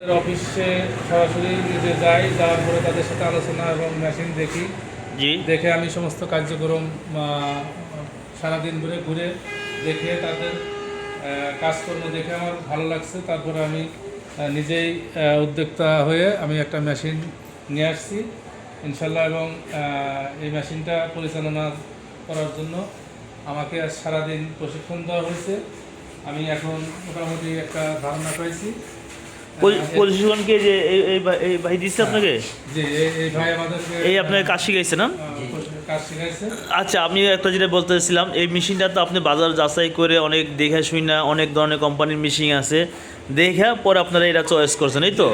অফিসে সরাসরি নিজে যাই, যাওয়ার পরে তাদের সাথে আলোচনা এবং মেশিন দেখি। দেখে আমি সমস্ত কার্যক্রম সারাদিন ধরে ঘুরে দেখে তাদের কাজকর্ম দেখে আমার ভালো লাগছে। তারপরে আমি নিজেই উদ্যোক্তা হয়ে আমি একটা মেশিন নিয়ে আসছি ইনশাল্লাহ, এবং এই মেশিনটা পরিচালনা করার জন্য আমাকে সারাদিন প্রশিক্ষণ দেওয়া হয়েছে। আমি এখন মোটামুটি একটা ধারণা পাইছি। প্রশিক্ষণকে যে এই ভাই দিচ্ছে আপনাকে? জি, এই ভাই আমাদেরকে এই আপনাকে কাজ শিখাইছে না? কাজ শিখাইছে। আচ্ছা, আমি একটা যেটা বলতে চাইছিলাম, এই মেশিনটা তো আপনি বাজার যাচাই করে অনেক দেখে শুনে, অনেক ধরনের কোম্পানির মেশিন আছে দেখে পরে আপনারা এটা চয়েস করছেন, এই তো?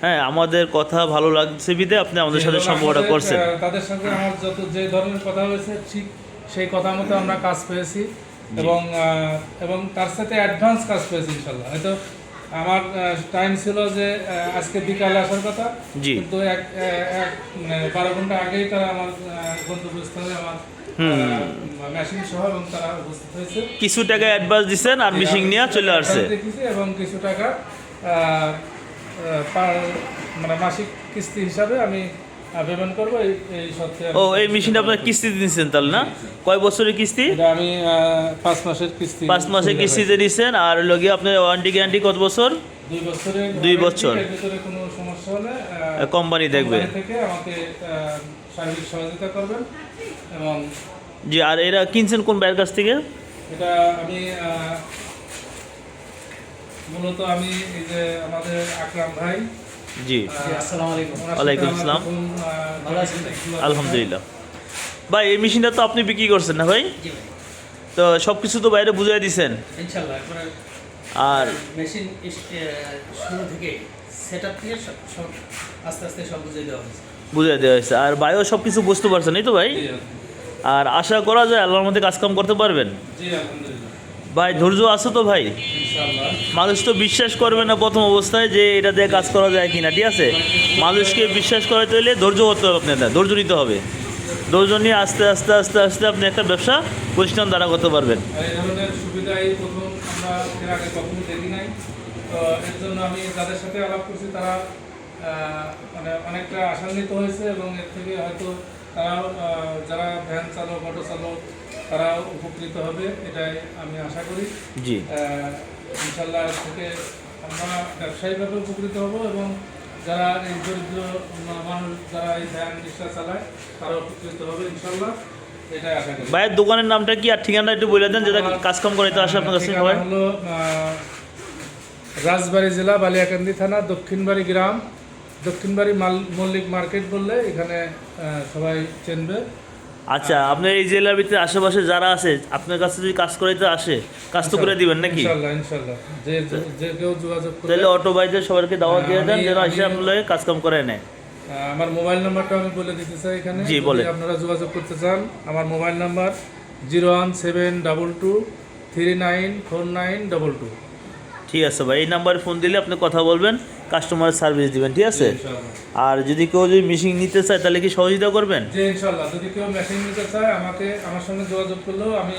হ্যাঁ, আমাদের কথা ভালো লাগছে বিধে আপনি আমাদের সাথে সম্পর্কটা করছেন। তাদের সাথে আমার যে ধরনের কথা হয়েছে ঠিক সেই কথা মতো আমরা কাজ পেয়েছি, এবং তার সাথে অ্যাডভান্স কাজ পেয়েছি ইনশাল্লাহ। হয়তো আমার টাইম ছিল যে আজকে বিকালে আসার কথা, কিন্তু 12 ঘন্টা আগেই তারা আমার গন্তব্যস্থলে আমার মেশিন সহ এবং তারা উপস্থিত হয়েছে। কিছু টাকা অ্যাডভান্স দিচ্ছেন আর মেশিন নিয়ে চলে আসছে, এবং কিছু টাকা মানে মাসিক কিস্তি হিসাবে আমি পেমেন্ট করবো। এই সপ্তাহে এই মেশিনটা আপনার কিস্তি দিচ্ছেন তাহলে না? কয় বছরের কিস্তি? আমি 5 মাসের কিস্তি। 5 মাসের কিস্তিতে দিচ্ছেন। আর লগে আপনার ওয়ারেন্টি গ্যারান্টি কত বছর? 2 বছর। এর ভিতরে কোনো সমস্যা হলে কোম্পানি দেখবে, থেকে আমাকে সার্ভিস সহযোগিতা করবেন। এবং জি, আর এরা কিনছেন কোন ভাইয়ের কাছ থেকে? এটা আমি মূলত আমি এই যে আমাদের আকরাম ভাই। জি, আসসালামু আলাইকুম। ওয়ালাইকুম আসসালাম। ভালো আছেন? আলহামদুলিল্লাহ। ভাই, এই মেশিনটা তো আপনি বিক্রি করছেন না ভাই? তো সব কিছু তো বাইরে বুঝাই দিচ্ছেন ইনশাআল্লাহ। আর মেশিন শুরু থেকে সেটআপ থেকে সব আস্তে আস্তে সব বুঝিয়ে দেওয়া হয়েছে। বুঝাই দেওয়া হয়েছে। আর ভাইও সব কিছু বুঝতে পারছেন, এই তো ভাই? আর আশা করা যায় আল্লাহর মধ্যে কাজকাম করতে পারবেন। জি, আলহামদুলিল্লাহ। ভাই, ধৈর্য আছে তো ভাই? ইনশাআল্লাহ। মানুষ তো বিশ্বাস করবে না প্রথম অবস্থায় যে এটা দিয়ে কাজ করা যায় কিনা, ঠিক আছে? মানুষকে বিশ্বাস করাতে হলে ধৈর্য করতে হবে, আপনাদের ধৈর্য নিতে হবে। ধৈর্য নিয়ে আস্তে আস্তে আস্তে আস্তে আপনি একটা ব্যবসা প্রতিষ্ঠান দাঁড়া করতে পারবেন। এই ধরনের সুবিধা এই প্রথম আমরা এর আগে কখনো দেখি নাই। তো এর জন্য আমি যাদের সাথে আলাপ করছি তারা মানে অনেকটা আশান্বিত হয়েছে, এবং এর থেকে হয়তো তারাও যারা ভ্যান চালক, অটো চালক, তারাও উপকৃত হবে, এটাই আমি আশা করি। জি, ইনশাল্লাহ এর থেকে আমরা ব্যবসায়িকভাবে উপকৃত হব, এবং যারা এই দরিদ্র মানুষ যারা এই ভ্যান রিক্সা চালায় তারা উপকৃত হবে ইনশাল্লাহ, এটাই আশা করি। ভাইয়ের দোকানের নামটা কি আর ঠিকানা একটু বলে দেন, যেটা কাজকাম করে তো আসে আপনার কাছে সবাই? হলো রাজবাড়ী জেলা, বালিয়াকান্দি থানা, দক্ষিণবাড়ি গ্রাম, দক্ষিণবাড়ি মল্লিক মার্কেট বললে এখানে সবাই চিনবে। আচ্ছা, আপনার এই জেলার ভিতরে আশেপাশে যারা আছে আপনার কাছে যদি কাজ করাইতে আসে, কাজ তো করে দিবেন নাকি? ইনশাআল্লাহ, ইনশাআল্লাহ। যে কেউ যোগাযোগ করে, তাহলে অটো ভাইদের সবাইকে দাওয়াত দিয়ে দেন যেন এসে আপনার কাজকাম করে নেয়। আমার মোবাইল নাম্বারটা আমি বলে দিতে চাই এখানে। জি, বলেন। আপনারা যোগাযোগ করতে চান, আমার মোবাইল নাম্বার 01722394922। ঠিক আছে ভাই, এই নাম্বারে ফোন দিলে আপনি কথা বলবেন, কাস্টমার সার্ভিস দিবেন, ঠিক আছে? আর যদি কেউ যদি মেশিন নিতে চায় তাহলে কি সহযোগিতা করবেন? জি, ইনশাআল্লাহ। যদি কেউ মেশিন নিতে চায় আমার সঙ্গে যোগাযোগ করলেও আমি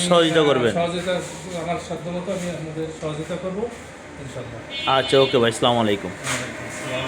সহযোগিতা করবেন। সহযোগিতা আমার সাধ্যমতো আমি আপনাদের সহযোগিতা করবো ইনশাআল্লাহ। আচ্ছা, ওকে ভাই, আসসালামু আলাইকুম। ওয়ালাইকুম আসসালাম।